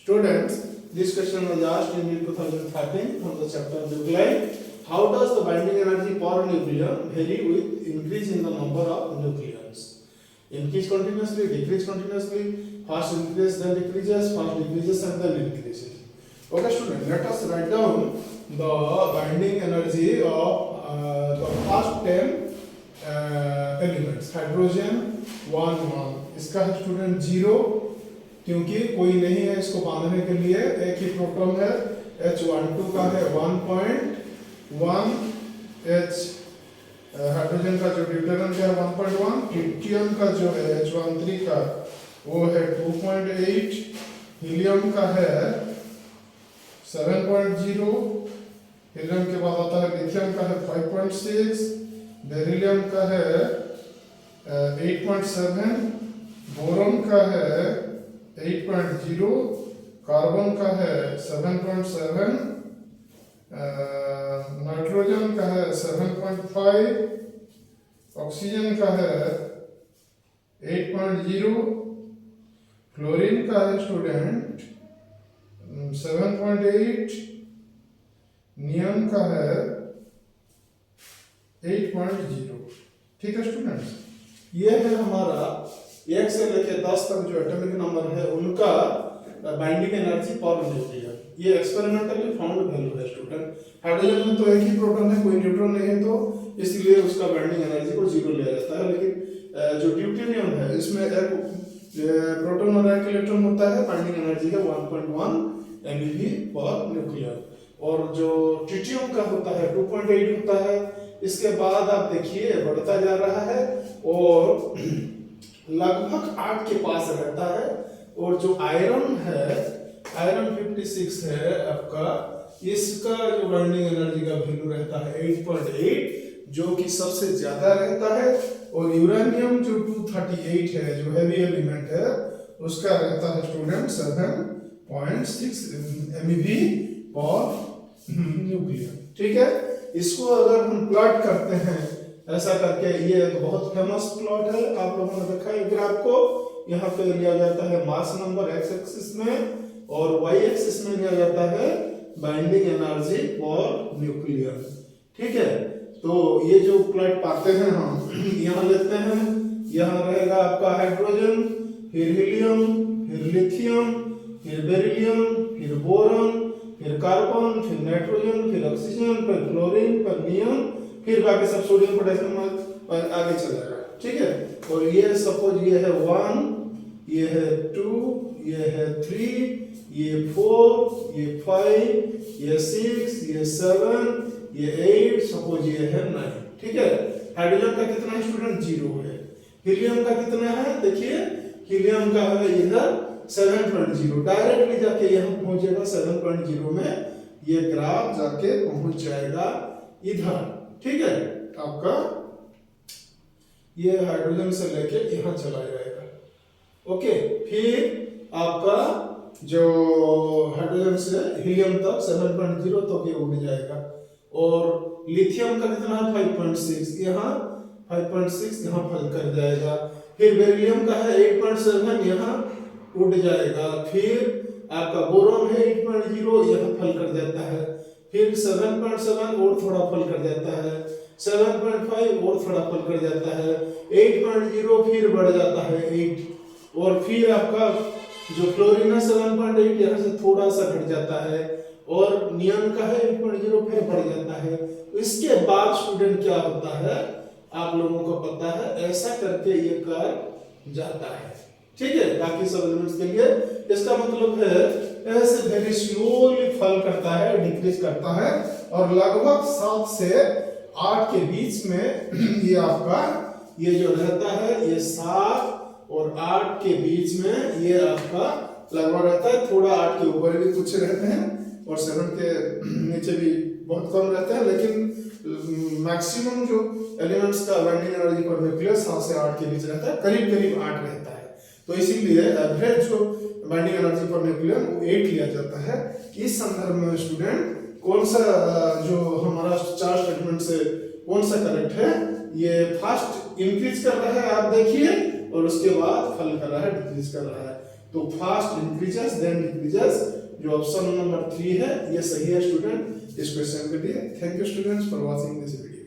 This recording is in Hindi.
Students, this question was asked in year 2013 from the chapter nuclei. How does the binding energy per nucleon vary with increase in the number of nucleons? Increase continuously, decrease continuously, fast increase then decreases, fast decreases and then increases. Okay, student, let us write down the binding energy of the first 10 elements. Hydrogen 1 इसका है स्टूडेंट 0, क्योंकि कोई नहीं है इसको बांधने के लिए, एक ही प्रोटॉन है। H12 का है 1.1, H हाइड्रोजन का जो ड्यूटेरियम का है 1.1, ट्रिटियम का जो है H13 का वो है 2.8, हीलियम का है 7.0, हीलियम के बाद आता है लिथियम का है 5.6, बेरिलियम का है 8.7, बोरॉन का है 8.0, कार्बन का है 7.7, नाइट्रोजन का है 7.5, ऑक्सीजन का है 8.0, फ्लोरीन का है स्टूडेंट 7.8, नियम का है 8.0। ठीक है स्टूडेंट्स, ये है हमारा 1 से लेकर 10 तक जो एटॉमिक नंबर है उनका बाइंडिंग एनर्जी पर न्यूक्लियन। ये एक्सपेरिमेंटली फाउंड वैल्यू है स्टूडेंट। हाइड्रोजन में तो एक ही प्रोटॉन है, कोई न्यूट्रॉन नहीं है, तो इसलिए उसका बाइंडिंग एनर्जी को 0 लिया जाता है। लेकिन जो ड्यूटेरियम है इसमें एक प्रोटॉन और एक इलेक्ट्रॉन होता है, बाइंडिंग एनर्जी है 1.1 MeV पर न्यूक्लियन। और जो ट्रिटियम का होता है 2.8 होता है। इसके बाद आप देखिए बढ़ता जा रहा है और लगभग 8 के पास रहता है। और जो आयरन है, आयरन 56 है आपका, इसका जो बाइंडिंग एनर्जी का वैल्यू रहता है 8.8, जो कि सबसे ज्यादा रहता है। और यूरेनियम जो 238 है, जो हैवी एलिमेंट है, उसका रहता है स्टूडेंट 7.6 MeV पर न्यूक्लियन। ठीक है, इसको अगर हम प्लॉट करते हैं ऐसा करके, ये एक बहुत फेमस प्लॉट है, आप लोगों ने देखा है ग्राफ को। यहाँ पे लिया जाता है मास नंबर x एक्सिस में और y एक्सिस में लिया जाता है बाइंडिंग एनर्जी पर न्यूक्लियन। ठीक है, तो ये जो प्लॉट पाते हैं हम यहाँ लेते हैं, यहाँ रहेगा आपका हाइड्रोजन, फिर हीलियम, फिर लिथियम, फिर बेरिलियम, फिर बोरॉन, फिर कार्बन, फिर नाइट्रोजन, फिर ऑक्सीजन, फिर फ्लोरीन, फिर नियम, फिर बाकी सब सोडियम पोटेशियम और आगे चलेगा। ठीक है, और ये सपोज ये है 1, ये है 2, ये है 3, ये 4, ये 5, ये 6, ये 7, ये 8, सपोज ये है 9। ठीक है, हाइड्रोजन का कितना है स्टूडेंट? 0 है। हीलियम का कितना है? देखिए हीलियम का है इधर 7.0, डायरेक्टली जाके यहाँ पहुंचेगा 7.0 में, ये ग्राफ जाके पहुंच जाएगा इधर। ठीक है, आपका ये हाइड्रोजन से लेके यहाँ चला जाएगा। ओके, फिर आपका जो हाइड्रोजन से हीलियम तक 7.0 तक ये उड़ जाएगा। और लिथियम का कितना है? 5.6, यहाँ 5.6 यहाँ फल कर जाएगा। फिर बेरिलियम का है 8.7, यहाँ उड़ जाएगा। फिर आपका बोरॉन है 8.0, यहाँ फल कर जाता है। फिर 7.7 और थोड़ा फल कर जाता है, 7.5 और थोड़ा फल कर जाता है, 8.0 फिर बढ़ जाता है 8। और फिर आपका जो फ्लोरीन है 7.8, यहाँ से थोड़ा सा घट जाता है। और नियन का है 8.0, फिर बढ़ जाता है। इसके बाद स्टूडेंट क्या होता है आप लोगों को पता है, ऐसा करके ये कर जाता है। ठीक है, बाकी सब एलिमेंट्स के लिए इसका मतलब है ऐसे वेरी स्लोली फल करता है, डिक्रीज करता है, और लगभग 7 से 8 के बीच में ये आपका ये जो रहता है, ये 7 और 8 के बीच में ये आपका लगभग रहता है। थोड़ा 8 के ऊपर भी कुछ रहते हैं और 7 के नीचे भी बहुत कम रहते हैं, लेकिन मैक्सिमम जो एलिमेंट्स का बाइंडिंग एनर्जी पर न्यूक्लियस 7 से 8 के बीच रहता है, करीब करीब 8 रहता है। तो इसीलिए एवरेज जो बाइंडिंग एनर्जी पर न्यूक्लियन वो 8 लिया जाता है। इस संदर्भ में स्टूडेंट कौन सा जो हमारा 4 स्टेटमेंट से कौन सा करेक्ट है? ये फास्ट इंक्रीज कर रहा है आप देखिए, और उसके बाद फल कर रहा है, डिक्रीज कर रहा है। तो फास्ट इंक्रीजेस देन डिक्रीजेस, जो ऑप्शन नंबर 3 है ये सही है स्टूडेंट इस क्वेश्चन के लिए। Thank you students for watching this video.